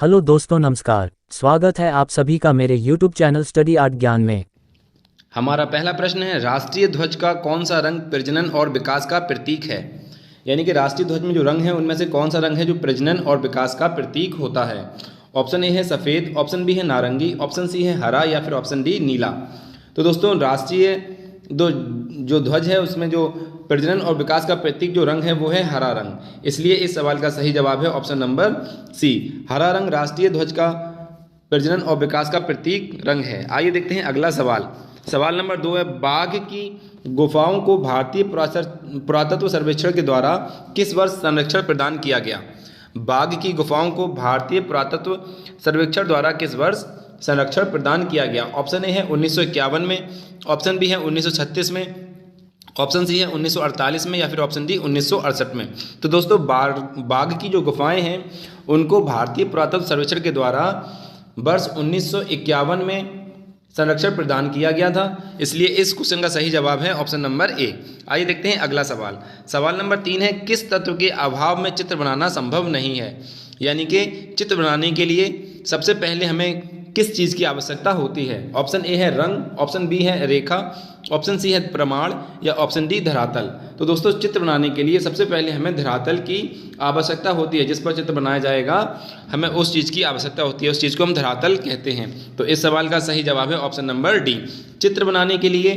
Hello दोस्तों, नमस्कार। स्वागत है आप सभी का मेरे YouTube चैनल स्टडी आर्ट ज्ञान में। हमारा पहला प्रश्न है, राष्ट्रीय ध्वज का कौन सा रंग प्रजनन और विकास का प्रतीक है। यानी कि राष्ट्रीय ध्वज में जो रंग है उनमें से कौन सा रंग है जो प्रजनन और विकास का प्रतीक होता है। ऑप्शन ए है सफ़ेद, ऑप्शन बी है नारंगी, ऑप्शन सी है हरा या फिर ऑप्शन डी नीला। तो दोस्तों राष्ट्रीय जो ध्वज है उसमें जो प्रजनन और विकास का प्रतीक जो रंग है वो है हरा रंग। इसलिए इस सवाल का सही जवाब है ऑप्शन नंबर सी, हरा रंग राष्ट्रीय ध्वज का प्रजनन और विकास का प्रतीक रंग है। आइए देखते हैं अगला सवाल। सवाल नंबर 2 है, बाघ की गुफाओं को भारतीय पुरातत्व सर्वेक्षण के द्वारा किस वर्ष संरक्षण प्रदान किया गया। बाघ की गुफाओं को भारतीय पुरातत्व सर्वेक्षण द्वारा किस वर्ष संरक्षण प्रदान किया गया। ऑप्शन ए है 1951 में, ऑप्शन बी है 1936 में, ऑप्शन सी है 1948 में या फिर ऑप्शन डी 1968 में। तो दोस्तों बाघ की जो गुफाएं हैं उनको भारतीय पुरातत्व सर्वेक्षण के द्वारा वर्ष 1951 में संरक्षण प्रदान किया गया था। इसलिए इस क्वेश्चन का सही जवाब है ऑप्शन नंबर ए। आइए देखते हैं अगला सवाल। सवाल नंबर 3 है, किस तत्व के अभाव में चित्र बनाना संभव नहीं है। यानी कि चित्र बनाने के लिए सबसे पहले हमें किस चीज़ की आवश्यकता होती है। ऑप्शन ए है रंग, ऑप्शन बी है रेखा, ऑप्शन सी है प्रमाण या ऑप्शन डी धरातल। तो दोस्तों चित्र बनाने के लिए सबसे पहले हमें धरातल की आवश्यकता होती है। जिस पर चित्र बनाया जाएगा हमें उस चीज़ की आवश्यकता होती है, उस चीज़ को हम धरातल कहते हैं। तो इस सवाल का सही जवाब है ऑप्शन नंबर डी। चित्र बनाने के लिए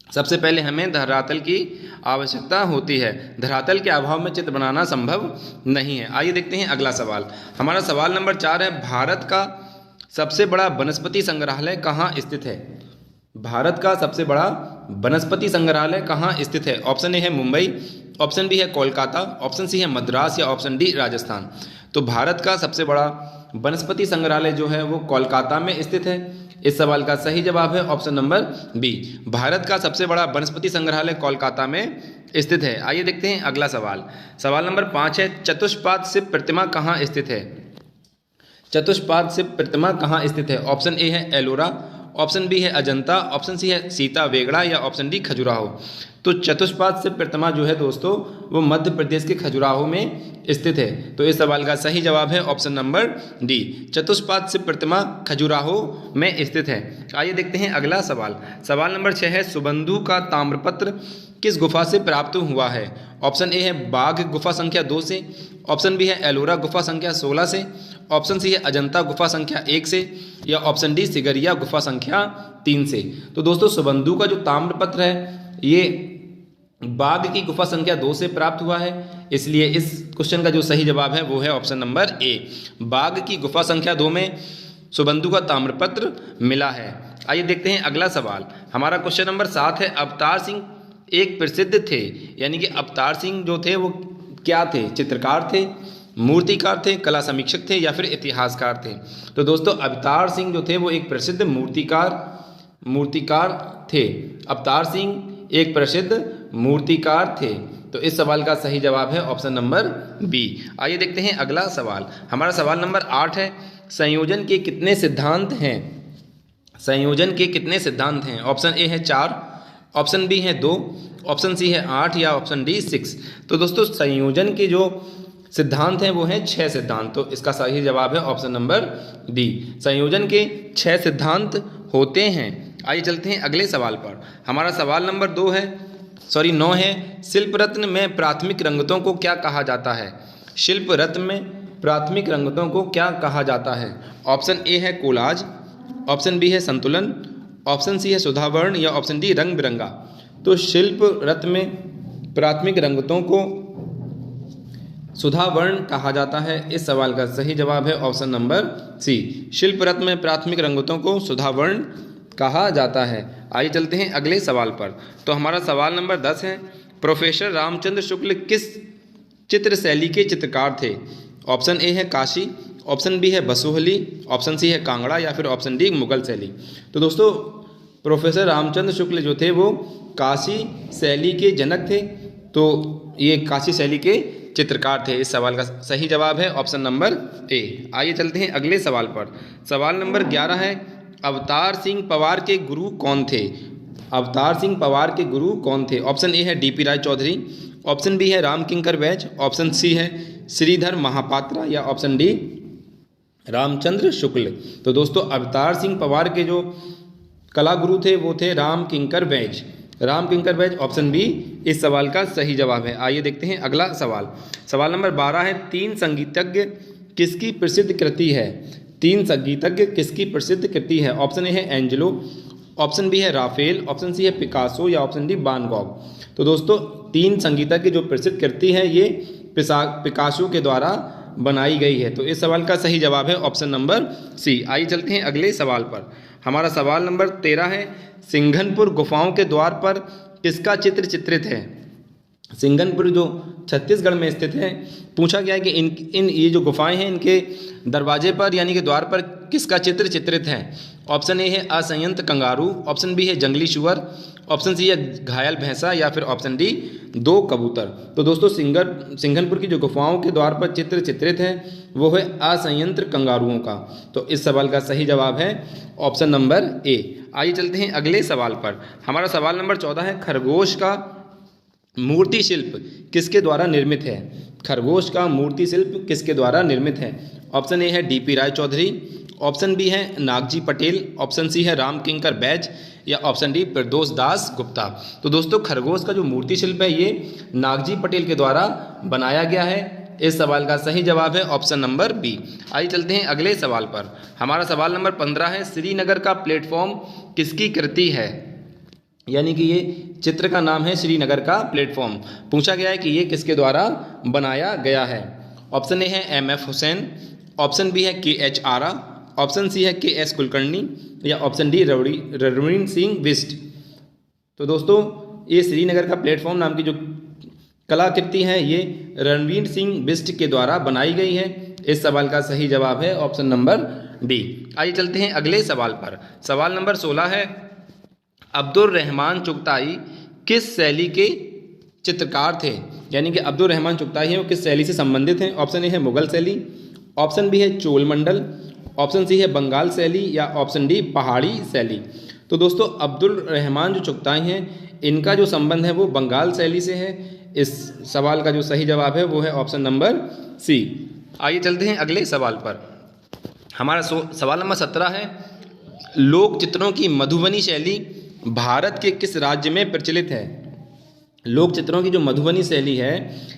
सबसे पहले हमें धरातल की आवश्यकता होती है, धरातल के अभाव में चित्र बनाना संभव नहीं है। आइए देखते हैं अगला सवाल। हमारा सवाल नंबर 4 है, भारत का सबसे बड़ा वनस्पति संग्रहालय कहाँ स्थित है। भारत का सबसे बड़ा वनस्पति संग्रहालय कहाँ स्थित है। ऑप्शन ए है मुंबई, ऑप्शन बी है कोलकाता, ऑप्शन सी है मद्रास या ऑप्शन डी राजस्थान। तो भारत का सबसे बड़ा वनस्पति संग्रहालय जो है वो कोलकाता में स्थित है। इस सवाल का सही जवाब है ऑप्शन नंबर बी, भारत का सबसे बड़ा वनस्पति संग्रहालय कोलकाता में स्थित है। आइए देखते हैं अगला सवाल। सवाल नंबर 5 है, चतुष्पाद शिव प्रतिमा कहाँ स्थित है। चतुष्पाद शिव प्रतिमा कहाँ स्थित है। ऑप्शन ए है एलोरा, ऑप्शन बी है अजंता, ऑप्शन सी है सीता वेगड़ा या ऑप्शन डी खजुराहो। तो चतुष्पाद शिव प्रतिमा जो है दोस्तों वो मध्य प्रदेश के खजुराहो में स्थित है। तो इस सवाल का सही जवाब है ऑप्शन नंबर डी, चतुष्पाद शिव प्रतिमा खजुराहो में स्थित है। आइए देखते हैं अगला सवाल। सवाल नंबर 6 है, सुबंधु का ताम्रपत्र किस गुफा से प्राप्त हुआ है। ऑप्शन ए है बाघ गुफा संख्या 2 से, ऑप्शन बी है एलोरा गुफा संख्या 16 से, ऑप्शन सी है अजंता गुफा संख्या 1 से या ऑप्शन डी सिगरिया गुफा संख्या 3 से। तो दोस्तों सुबंधु का जो ताम्रपत्र है ये बाघ की गुफा संख्या 2 से प्राप्त हुआ है। इसलिए इस क्वेश्चन का जो सही जवाब है वो है ऑप्शन नंबर ए, बाघ की गुफा संख्या 2 में सुबंधु का ताम्रपत्र मिला है। आइए देखते हैं अगला सवाल। हमारा क्वेश्चन नंबर 7 है, अवतार सिंह एक प्रसिद्ध थे। यानी कि अवतार सिंह जो थे वो क्या थे, चित्रकार थे, मूर्तिकार थे, कला समीक्षक थे या फिर इतिहासकार थे। तो दोस्तों अवतार सिंह जो थे वो एक प्रसिद्ध मूर्तिकार थे। अवतार सिंह एक प्रसिद्ध मूर्तिकार थे। तो इस सवाल का सही जवाब है ऑप्शन नंबर बी। आइए देखते हैं अगला सवाल। हमारा सवाल नंबर 8 है, संयोजन के कितने सिद्धांत हैं। संयोजन के कितने सिद्धांत हैं। ऑप्शन ए है 4, ऑप्शन बी है 2, ऑप्शन सी है 8 या ऑप्शन डी 6। तो दोस्तों संयोजन के जो सिद्धांत हैं वो हैं 6 सिद्धांत। तो इसका सही जवाब है ऑप्शन नंबर डी, संयोजन के 6 सिद्धांत होते हैं। आइए चलते हैं अगले सवाल पर। हमारा सवाल नंबर 9 है, शिल्प रत्न में प्राथमिक रंगतों को क्या कहा जाता है। शिल्प रत्न में प्राथमिक रंगतों को क्या कहा जाता है। ऑप्शन ए है कोलाज, ऑप्शन बी है संतुलन, ऑप्शन सी है सुधावर्ण या ऑप्शन डी रंग बिरंगा। तो शिल्प रत्न में प्राथमिक रंगतों को सुधावर्ण कहा जाता है। इस सवाल का सही जवाब है ऑप्शन नंबर सी, शिल्प रत्न में प्राथमिक रंगतों को सुधावर्ण कहा जाता है। आइए चलते हैं अगले सवाल पर। तो हमारा सवाल नंबर 10 है, प्रोफेसर रामचंद्र शुक्ल किस चित्र शैली के चित्रकार थे। ऑप्शन ए है काशी, ऑप्शन बी है बसोहली, ऑप्शन सी है कांगड़ा या फिर ऑप्शन डी मुगल शैली। तो दोस्तों प्रोफेसर रामचंद्र शुक्ल जो थे वो काशी शैली के जनक थे। तो ये काशी शैली के चित्रकार थे। इस सवाल का सही जवाब है ऑप्शन नंबर ए। आइए चलते हैं अगले सवाल पर। सवाल नंबर 11 है, अवतार सिंह पवार के गुरु कौन थे। अवतार सिंह पवार के गुरु कौन थे। ऑप्शन ए है DP Roy Chaudhary, option B है राम किंकर बैज, ऑप्शन सी है श्रीधर महापात्रा या ऑप्शन डी रामचंद्र शुक्ल। तो दोस्तों अवतार सिंह पवार के जो कला गुरु थे वो थे राम किंकर बैज। राम किंकर बैज ऑप्शन बी इस सवाल का सही जवाब है। आइए देखते हैं अगला सवाल। सवाल नंबर 12 है, तीन संगीतज्ञ किसकी प्रसिद्ध कृति है? तीन संगीतज्ञ किसकी प्रसिद्ध कृति है? ऑप्शन ए है एंजेलो, ऑप्शन बी है राफेल, ऑप्शन सी है पिकासो या ऑप्शन डी वान गॉग। तो दोस्तों तीन संगीतज्ञ जो प्रसिद्ध कृति है ये पिकासो के द्वारा बनाई गई है। तो इस सवाल का सही जवाब है ऑप्शन नंबर सी। आइए चलते हैं अगले सवाल पर। हमारा सवाल नंबर 13 है, सिंघनपुर गुफाओं के द्वार पर किसका चित्र चित्रित है? सिंघनपुर जो छत्तीसगढ़ में स्थित है, पूछा गया है कि इन ये जो गुफाएं हैं इनके दरवाजे पर यानी कि द्वार पर किसका चित्र चित्रित है? ऑप्शन ए है असंयत कंगारू, ऑप्शन बी है जंगली शुअर, ऑप्शन सी है घायल भैंसा या फिर ऑप्शन डी दो कबूतर। तो दोस्तों सिंघनपुर की जो गुफाओं के द्वार पर चित्र चित्रित है वो है असंयंत्र कंगारुओं का। तो इस सवाल का सही जवाब है ऑप्शन नंबर ए। आइए चलते हैं अगले सवाल पर। हमारा सवाल नंबर 14 है, खरगोश का मूर्ति शिल्प किसके द्वारा निर्मित है? खरगोश का मूर्ति शिल्प किसके द्वारा निर्मित है? ऑप्शन ए है DP Roy Chaudhary, option B है नागजी पटेल, ऑप्शन सी है राम किंकर बैज या ऑप्शन डी प्रदोष दास गुप्ता। तो दोस्तों खरगोश का जो मूर्ति शिल्प है ये नागजी पटेल के द्वारा बनाया गया है। इस सवाल का सही जवाब है ऑप्शन नंबर बी। आइए चलते हैं अगले सवाल पर। हमारा सवाल नंबर 15 है, श्रीनगर का प्लेटफॉर्म किसकी कृति है? यानी कि ये चित्र का नाम है श्रीनगर का प्लेटफॉर्म। पूछा गया है कि ये किसके द्वारा बनाया गया है? ऑप्शन ए है एम.एफ. हुसैन, ऑप्शन बी है के.एच. आरा, ऑप्शन सी है के.एस. कुलकर्णी या ऑप्शन डी रणवीर सिंह बिष्ट। तो दोस्तों ये श्रीनगर का प्लेटफॉर्म नाम की जो कलाकृति है ये रणवीर सिंह बिष्ट के द्वारा बनाई गई है। इस सवाल का सही जवाब है ऑप्शन नंबर डी। आइए चलते हैं अगले सवाल पर। सवाल नंबर 16 है, अब्दुल रहमान चुगताई किस शैली के चित्रकार थे? यानी कि अब्दुल रहमान चुगताई है वो किस शैली से संबंधित हैं? ऑप्शन ए है मुगल शैली, ऑप्शन बी है चोल मंडल, ऑप्शन सी है बंगाल शैली या ऑप्शन डी पहाड़ी शैली। तो दोस्तों अब्दुल रहमान जो चुगताई हैं इनका जो संबंध है वो बंगाल शैली से है। इस सवाल का जो सही जवाब है वो है ऑप्शन नंबर सी। आइए चलते हैं अगले सवाल पर। हमारा सवाल नंबर 17 है, लोक चित्रों की मधुबनी शैली भारत के किस राज्य में प्रचलित है? लोक चित्रों की जो मधुबनी शैली है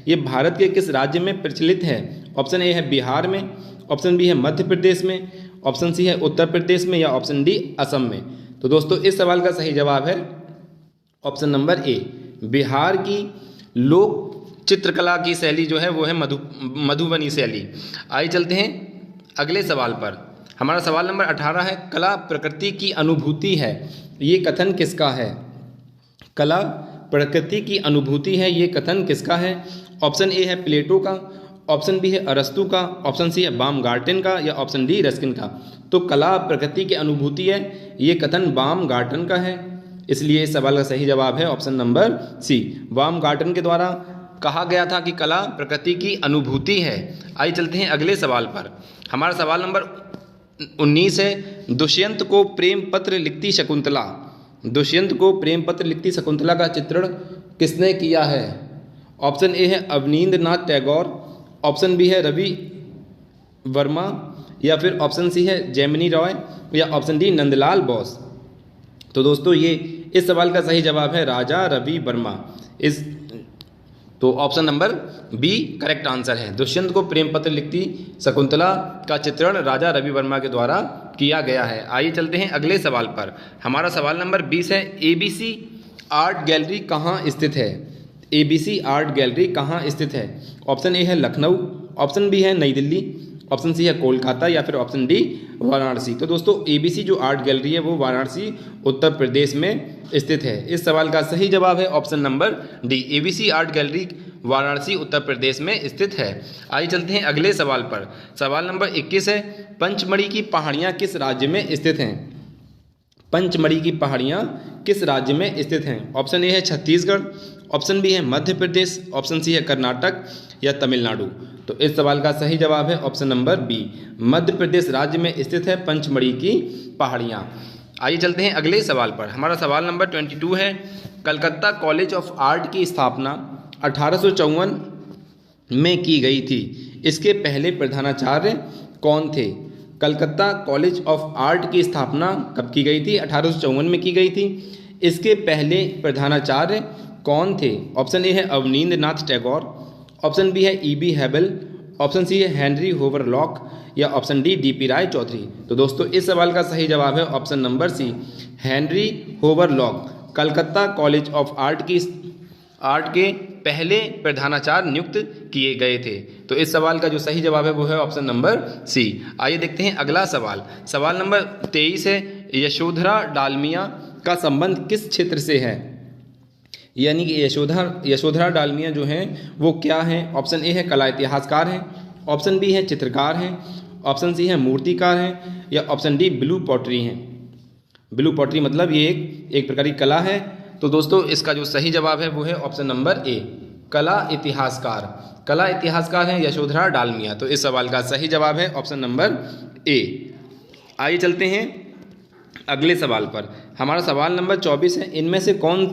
ये भारत के किस राज्य में प्रचलित है? ऑप्शन ए है बिहार में, ऑप्शन बी है मध्य प्रदेश में, ऑप्शन सी है उत्तर प्रदेश में या ऑप्शन डी असम में। तो दोस्तों इस सवाल का सही जवाब है ऑप्शन नंबर ए, बिहार की लोक चित्रकला की शैली जो है वो है मधुबनी शैली। आइए चलते हैं अगले सवाल पर। हमारा सवाल नंबर 18 है, कला प्रकृति की अनुभूति है, ये कथन किसका है? कला प्रकृति की अनुभूति है ये कथन किसका है? ऑप्शन ए है प्लेटो का, ऑप्शन बी है अरस्तु का, ऑप्शन सी है बामगार्टन का या ऑप्शन डी रस्किन का। तो कला प्रकृति की अनुभूति है ये कथन बामगार्टन का है, इसलिए इस सवाल का सही जवाब है ऑप्शन नंबर सी। बामगार्टन के द्वारा कहा गया था कि कला प्रकृति की अनुभूति है। आइए चलते हैं अगले सवाल पर। हमारा सवाल नंबर 19 है, दुष्यंत को प्रेम पत्र लिखती शकुंतला, दुष्यंत को प्रेम पत्र लिखती शकुंतला का चित्रण किसने किया है? ऑप्शन ए है अवनींद्र नाथ टैगोर, ऑप्शन बी है रवि वर्मा या फिर ऑप्शन सी है जैमिनी रॉय या ऑप्शन डी नंदलाल बोस। तो दोस्तों ये इस सवाल का सही जवाब है राजा रवि वर्मा। तो option number B correct answer है। दुष्यंत को प्रेम पत्र लिखती शकुंतला का चित्रण राजा रवि वर्मा के द्वारा किया गया है। आइए चलते हैं अगले सवाल पर। हमारा सवाल नंबर 20 है, एबीसी आर्ट गैलरी कहाँ स्थित है? एबीसी आर्ट गैलरी कहाँ स्थित है? ऑप्शन ए है लखनऊ, ऑप्शन बी है नई दिल्ली, ऑप्शन सी है कोलकाता या फिर ऑप्शन डी वाराणसी। तो दोस्तों एबीसी जो आर्ट गैलरी है वो वाराणसी उत्तर प्रदेश में स्थित है। इस सवाल का सही जवाब है option number D, ABC art gallery Varanasi Uttar Pradesh में स्थित है। आइए चलते हैं अगले सवाल पर। सवाल नंबर 21 है, पंचमढ़ी की पहाड़ियाँ किस राज्य में स्थित हैं? पंचमढ़ी की पहाड़ियाँ किस राज्य में स्थित हैं? ऑप्शन ए है छत्तीसगढ़, ऑप्शन बी है मध्य प्रदेश, ऑप्शन सी है कर्नाटक या तमिलनाडु। तो इस सवाल का सही जवाब है option number B, Madhya Pradesh राज्य में स्थित है पंचमढ़ी की पहाड़ियाँ। आइए चलते हैं अगले सवाल पर। हमारा सवाल नंबर 22 है, कलकत्ता कॉलेज ऑफ आर्ट की स्थापना 1854 में की गई थी, इसके पहले प्रधानाचार्य कौन थे? कलकत्ता कॉलेज ऑफ आर्ट की स्थापना कब की गई थी? 1854 में की गई थी। इसके पहले प्रधानाचार्य कौन थे? ऑप्शन ए है अवनींद्र नाथ टैगोर, ऑप्शन बी है ई बी हैबल, ऑप्शन सी है हेनरी होवरलॉक या option D DP Roy Chaudhuri. तो दोस्तों इस सवाल का सही जवाब है option number C, Henry Havelock. Calcutta college of art के पहले प्रधानाचार्य नियुक्त किए गए थे। तो इस सवाल का जो सही जवाब है वो है ऑप्शन नंबर सी। आइए देखते हैं अगला सवाल। सवाल नंबर 23 है, यशोधरा डालमिया का संबंध किस क्षेत्र से है? यानी कि यशोधरा डालमिया जो हैं वो क्या हैं? ऑप्शन ए है कला इतिहासकार हैं, ऑप्शन बी है चित्रकार हैं, ऑप्शन सी है मूर्तिकार हैं या ऑप्शन डी ब्लू पॉटरी हैं। ब्लू पॉटरी मतलब ये एक प्रकार की कला है। तो दोस्तों इसका जो सही जवाब है वो है ऑप्शन नंबर ए, कला इतिहासकार। कला इतिहासकार हैं यशोधरा डालमिया। तो इस सवाल का सही जवाब है ऑप्शन नंबर ए। आइए चलते हैं अगले सवाल पर। हमारा सवाल नंबर 24 है, इनमें से कौन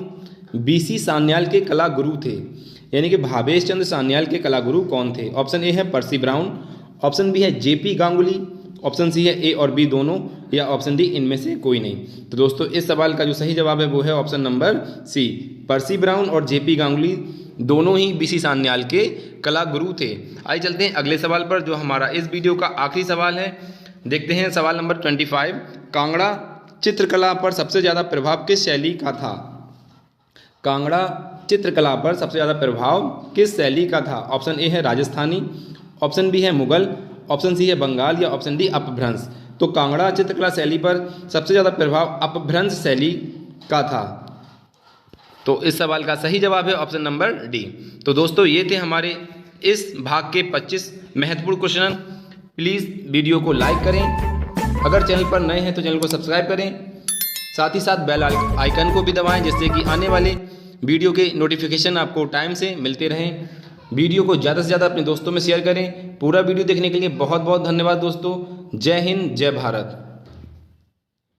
बीसी सान्याल के कला गुरु थे? यानी कि भावेश चंद्र सान्याल के कला गुरु कौन थे? ऑप्शन ए है पर्सी ब्राउन, ऑप्शन बी है जेपी गांगुली, ऑप्शन सी है ए और बी दोनों या ऑप्शन डी इनमें से कोई नहीं। तो दोस्तों इस सवाल का जो सही जवाब है वो है option number C, Percy Brown और जेपी गांगुली दोनों ही बीसी सान्याल के कला गुरु थे। आइए चलते हैं अगले सवाल पर जो हमारा इस वीडियो का आखिरी सवाल है। देखते हैं सवाल नंबर 25, कांगड़ा चित्रकला पर सबसे ज़्यादा प्रभाव किस शैली का था? कांगड़ा चित्रकला पर सबसे ज़्यादा प्रभाव किस शैली का था? ऑप्शन ए है राजस्थानी, ऑप्शन बी है मुगल, ऑप्शन सी है बंगाल या ऑप्शन डी अपभ्रंश। तो कांगड़ा चित्रकला शैली पर सबसे ज़्यादा प्रभाव अपभ्रंश शैली का था। तो इस सवाल का सही जवाब है ऑप्शन नंबर डी। तो दोस्तों ये थे हमारे इस भाग के 25 महत्वपूर्ण क्वेश्चन। प्लीज़ वीडियो को लाइक करें, अगर चैनल पर नए हैं तो चैनल को सब्सक्राइब करें, साथ ही साथ बेल आइकन को भी दबाएं जिससे कि आने वाले वीडियो के नोटिफिकेशन आपको टाइम से मिलते रहें। वीडियो को ज़्यादा से ज़्यादा अपने दोस्तों में शेयर करें। पूरा वीडियो देखने के लिए बहुत बहुत धन्यवाद दोस्तों। जय हिंद, जय भारत।